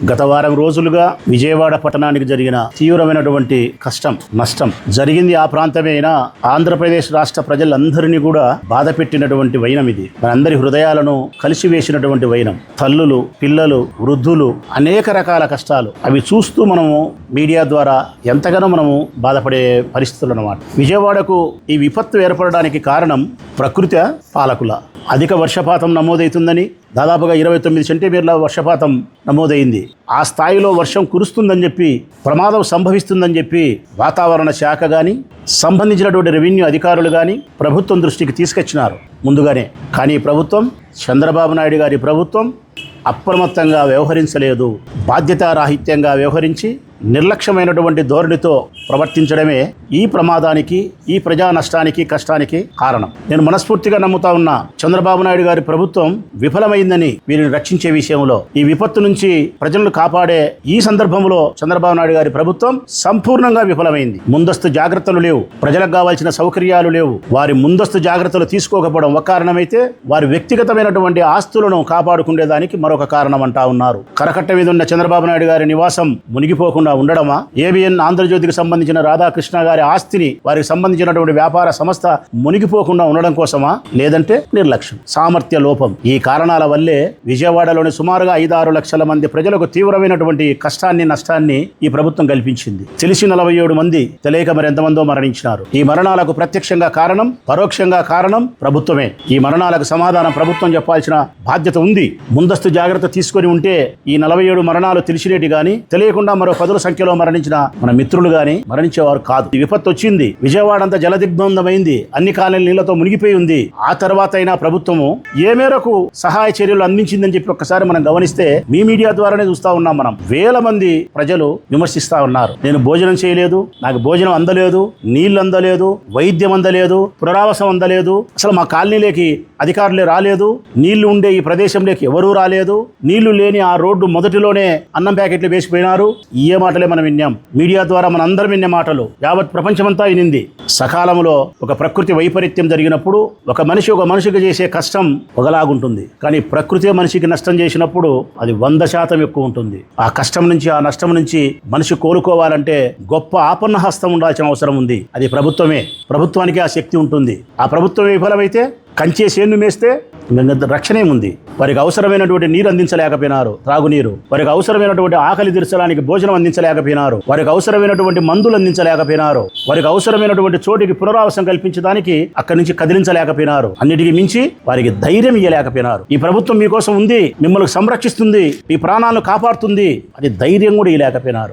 గత వారం రోజులుగా విజయవాడ పట్టణానికి జరిగిన తీవ్రమైనటువంటి కష్టం, నష్టం జరిగింది ఆ ప్రాంతమే అయినా ఆంధ్రప్రదేశ్ రాష్ట్ర ప్రజలందరినీ కూడా బాధ పెట్టినటువంటి వైనం ఇది. మనందరి హృదయాలను కలిసివేసినటువంటి వైనం. తల్లులు, పిల్లలు, వృద్ధులు, అనేక రకాల కష్టాలు అవి చూస్తూ మనము మీడియా ద్వారా ఎంతగానో మనము బాధపడే పరిస్థితులు అన్నమాట. విజయవాడకు ఈ విపత్తు ఏర్పడడానికి కారణం ప్రకృతి పాలకుల అధిక వర్షపాతం నమోదవుతుందని, దాదాపుగా 29 సెంటీమీటర్ల వర్షపాతం నమోదైంది. ఆ స్థాయిలో వర్షం కురుస్తుందని చెప్పి, ప్రమాదం సంభవిస్తుందని చెప్పి వాతావరణ శాఖ కానీ, సంబంధించినటువంటి రెవెన్యూ అధికారులు కానీ ప్రభుత్వం దృష్టికి తీసుకొచ్చినారు ముందుగానే. కానీ ప్రభుత్వం, చంద్రబాబు నాయుడు గారి ప్రభుత్వం అప్రమత్తంగా వ్యవహరించలేదు. బాధ్యతారాహిత్యంగా వ్యవహరించి నిర్లక్ష్యమైనటువంటి ధోరణితో ప్రవర్తించడమే ఈ ప్రమాదానికి, ఈ ప్రజా నష్టానికి, కష్టానికి కారణం. నేను మనస్ఫూర్తిగా నమ్ముతా ఉన్నా, చంద్రబాబు నాయుడు గారి ప్రభుత్వం విఫలమైందని వీరిని రక్షించే విషయంలో, ఈ విపత్తు నుంచి ప్రజలను కాపాడే ఈ సందర్భంలో చంద్రబాబు నాయుడు గారి ప్రభుత్వం సంపూర్ణంగా విఫలమైంది. ముందస్తు జాగ్రత్తలు లేవు, ప్రజలకు కావాల్సిన సౌకర్యాలు లేవు. వారి ముందస్తు జాగ్రత్తలు తీసుకోకపోవడం ఒక కారణమైతే, వారి వ్యక్తిగతమైనటువంటి ఆస్తులను కాపాడుకునేదానికి మరొక కారణం అంటా ఉన్నారు. కరకట్ట మీద ఉన్న చంద్రబాబు నాయుడు గారి నివాసం మునిగిపోకుండా ఉండడమా? ఏబిఎన్ ఆంధ్రజ్యోతికి సంబంధించిన రాధాకృష్ణ గారి ఆస్తిని, వారికి సంబంధించినటువంటి వ్యాపార సంస్థ మునిగిపోకుండా ఉండడం కోసమా? లేదంటే నిర్లక్ష్యం, సామర్థ్య లోపం. ఈ కారణాల వల్లే విజయవాడలోని సుమారుగా 5-6 లక్షల మంది ప్రజలకు తీవ్రమైనటువంటి కష్టాన్ని, నష్టాన్ని ఈ ప్రభుత్వం కల్పించింది. తెలిసి 47 మంది, తెలియక మరి ఎంతమందో మరణించినారు. ఈ మరణాలకు ప్రత్యక్షంగా కారణం, పరోక్షంగా కారణం ప్రభుత్వమే. ఈ మరణాలకు సమాధానం ప్రభుత్వం చెప్పాల్సిన బాధ్యత ఉంది. ముందస్తు జాగ్రత్త తీసుకొని ఉంటే ఈ 47 మరణాలు తెలిసినేటి గాని, తెలియకుండా మరో 10 సంఖ్యలో మరణించిన మన మిత్రులు గాని మరణించేవారు కాదు. ఈ విపత్తు వచ్చింది, విజయవాడ అంతా జలదిగ్బంధమైంది, అన్ని కాలనీలు నీళ్లతో మునిగిపోయి ఉంది. ఆ తర్వాత అయినా ప్రభుత్వము ఏ మేరకు సహాయ చర్యలు అందించిందని చెప్పి ఒక్కసారి మనం గమనిస్తే, మీ మీడియా ద్వారానే చూస్తా ఉన్నాం మనం. వేల మంది ప్రజలు విమర్శిస్తా ఉన్నారు. నేను భోజనం చేయలేదు, నాకు భోజనం అందలేదు, నీళ్లు అందలేదు, వైద్యం అందలేదు, పునరావాసం అందలేదు, అసలు మా కాలనీలోకి అధికారులే రాలేదు, నీళ్లు ఉండే ఈ ప్రదేశంలోకి ఎవరూ రాలేదు, నీళ్లు లేని ఆ రోడ్డు మొదటిలోనే అన్నం ప్యాకెట్లు వేసిపోయినారు. ఏ మాటలే మనం విన్నాం. మీడియా ద్వారా మన అందరం విన్న మాటలు యావత్ ప్రపంచమంతా వినింది. సకాలంలో ఒక ప్రకృతి వైపరీత్యం జరిగినప్పుడు ఒక మనిషికి చేసే కష్టం ఒకలాగుంటుంది. కానీ ప్రకృతి మనిషికి నష్టం చేసినప్పుడు అది 100% ఎక్కువ ఉంటుంది. ఆ కష్టం నుంచి, ఆ నష్టం నుంచి మనిషి కోలుకోవాలంటే గొప్ప ఆపన్న హస్తం ఉండాల్సిన అవసరం ఉంది. అది ప్రభుత్వమే. ప్రభుత్వానికి ఆ శక్తి ఉంటుంది. ఆ ప్రభుత్వం విఫలమైతే కంచే సేను మేస్తే రక్షణ ఏముంది? వారికి అవసరమైనటువంటి నీరు అందించలేకపోయినారు, త్రాగునీరు. వారికి అవసరమైనటువంటి ఆకలి తీర్చడానికి భోజనం అందించలేకపోయినారు. వారికి అవసరమైనటువంటి మందులు అందించలేకపోయినారు. వారికి అవసరమైనటువంటి చోటికి పునరావాసం కల్పించడానికి అక్కడి నుంచి కదిలించలేకపోయినారు. అన్నిటికీ మించి వారికి ధైర్యం ఇయ్యలేకపోయినారు. ఈ ప్రభుత్వం మీకోసం ఉంది, మిమ్మల్ని సంరక్షిస్తుంది, మీ ప్రాణాలను కాపాడుతుంది, అది ధైర్యం కూడా ఇవ్వలేకపోయినారు.